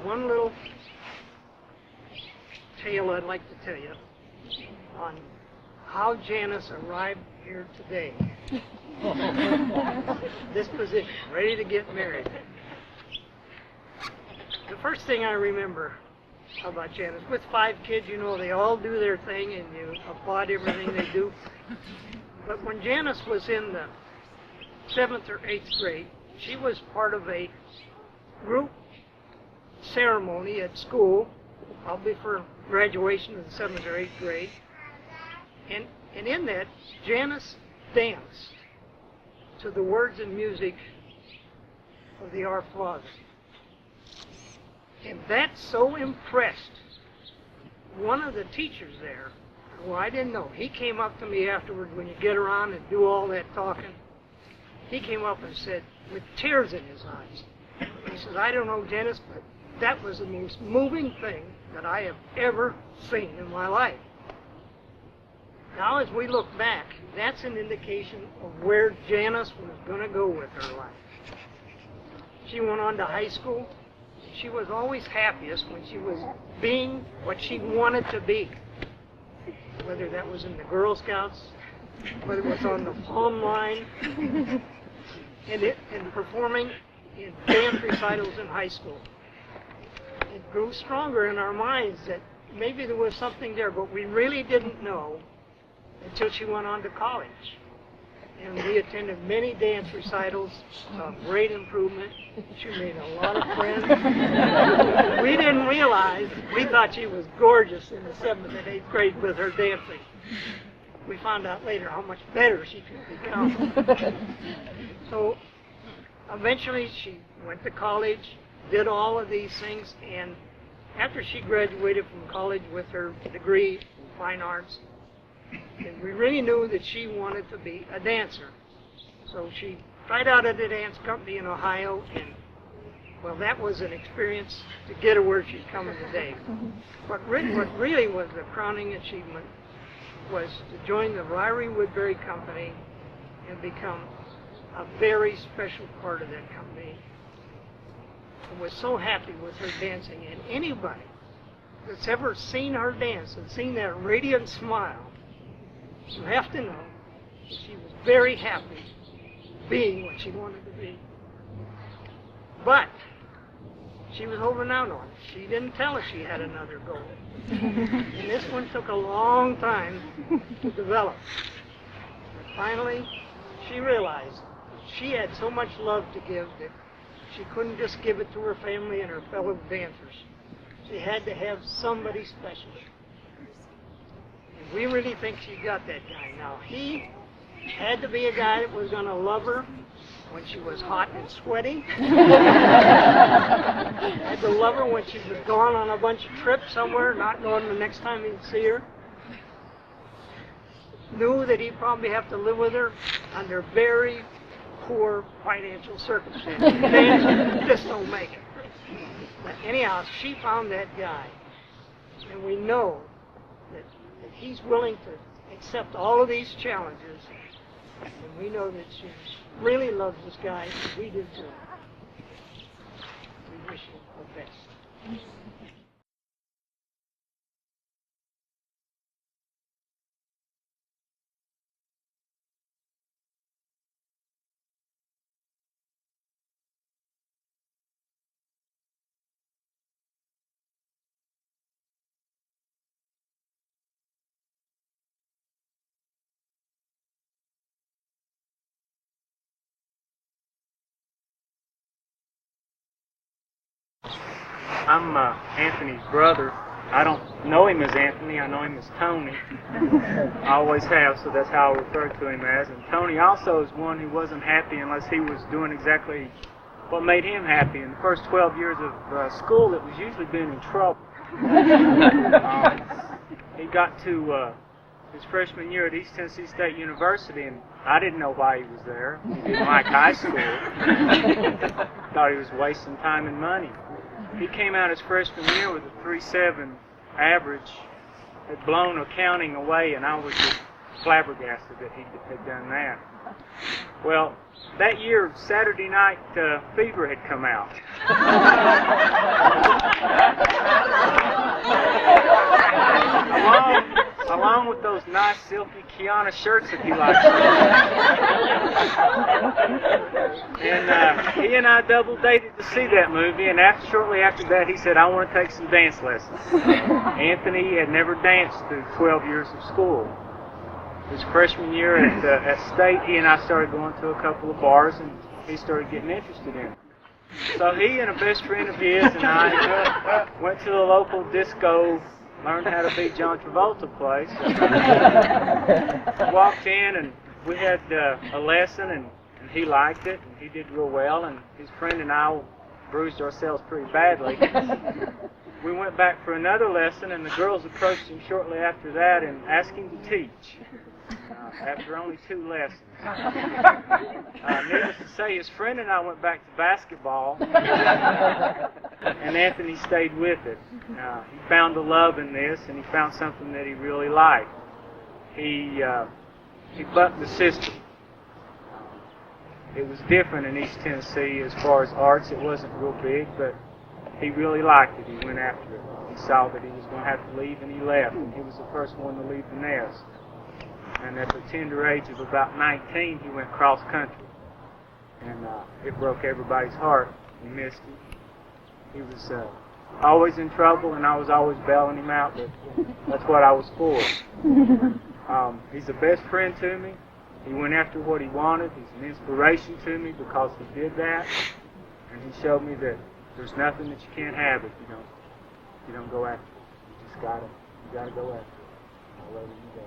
one little tale I'd like to tell you on how Janice arrived here today. This position, ready to get married. The first thing I remember about Janice, with 5 kids, you know, they all do their thing and you applaud everything they do. But when Janice was in the 7th or 8th grade, she was part of a group ceremony at school, probably for graduation of the 7th or 8th grade. And in that, Janice danced to the words and music of the Our Father. And that so impressed one of the teachers there, who I didn't know. He came up to me afterward when you get around and do all that talking. He came up and said, with tears in his eyes, he says, I don't know, Janice, but that was the most moving thing that I have ever seen in my life. Now, as we look back, that's an indication of where Janice was going to go with her life. She went on to high school. She was always happiest when she was being what she wanted to be. Whether that was in the Girl Scouts, whether it was on the plumb line, and performing in dance recitals in high school. It grew stronger in our minds that maybe there was something there, but we really didn't know until she went on to college. And we attended many dance recitals, saw great improvement. She made a lot of friends. We didn't realize, we thought she was gorgeous in the 7th and 8th grade with her dancing. We found out later how much better she could become. So eventually she went to college, did all of these things, and after she graduated from college with her degree in fine arts, and we really knew that she wanted to be a dancer. So she tried out at a dance company in Ohio, and, well, that was an experience to get her where she's coming today. What really was the crowning achievement was to join the Ryrie Woodbury Company and become a very special part of that company. I was so happy with her dancing, and anybody that's ever seen her dance and seen that radiant smile, you have to know that she was very happy being what she wanted to be. But she was holding out on it. She didn't tell us she had another goal. And this one took a long time to develop. But finally, she realized she had so much love to give that she couldn't just give it to her family and her fellow dancers. She had to have somebody special. We really think she got that guy. Now, he had to be a guy that was going to love her when she was hot and sweaty. Had to love her when she was gone on a bunch of trips somewhere, not knowing the next time he'd see her. Knew that he'd probably have to live with her under very poor financial circumstances. Dancers just don't make it. But anyhow, she found that guy. And we know that he's willing to accept all of these challenges, and we know that she really loves this guy, and we do too. We wish him the best. I'm Anthony's brother. I don't know him as Anthony, I know him as Tony. I always have, so that's how I refer to him as. And Tony also is one who wasn't happy unless he was doing exactly what made him happy. In the first 12 years of school, it was usually being in trouble. He got to his freshman year at East Tennessee State University, and I didn't know why he was there. He didn't like high school. Thought he was wasting time and money. He came out his freshman year with a 3.7 average, had blown accounting away, and I was just flabbergasted that he had done that. Well, that year, Saturday Night Fever had come out. along with those nice silky Kiana shirts that he likes. And he and I double dated to see that movie, and shortly after that he said, I want to take some dance lessons. Anthony had never danced through 12 years of school. His freshman year at State, he and I started going to a couple of bars, and he started getting interested in it. So he and a best friend of his and I went to the local disco, learned how to beat John Travolta place. Walked in, and we had a lesson, and he liked it, and he did real well, and his friend and I bruised ourselves pretty badly. We went back for another lesson, and the girls approached him shortly after that and asked him to teach. After only 2 lessons. Needless to say, his friend and I went back to basketball, and Anthony stayed with it. He found a love in this, and he found something that he really liked. He bucked the system. It was different in East Tennessee as far as arts. It wasn't real big, but he really liked it. He went after it. He saw that he was going to have to leave, and he left. And he was the first one to leave the nest. And at the tender age of about 19, he went cross-country. And it broke everybody's heart. He missed it. He was always in trouble, and I was always bailing him out, but that's what I was for. He's the best friend to me. He went after what he wanted. He's an inspiration to me because he did that. And he showed me that there's nothing that you can't have if you don't go after it. You gotta go after it. I'll let you go.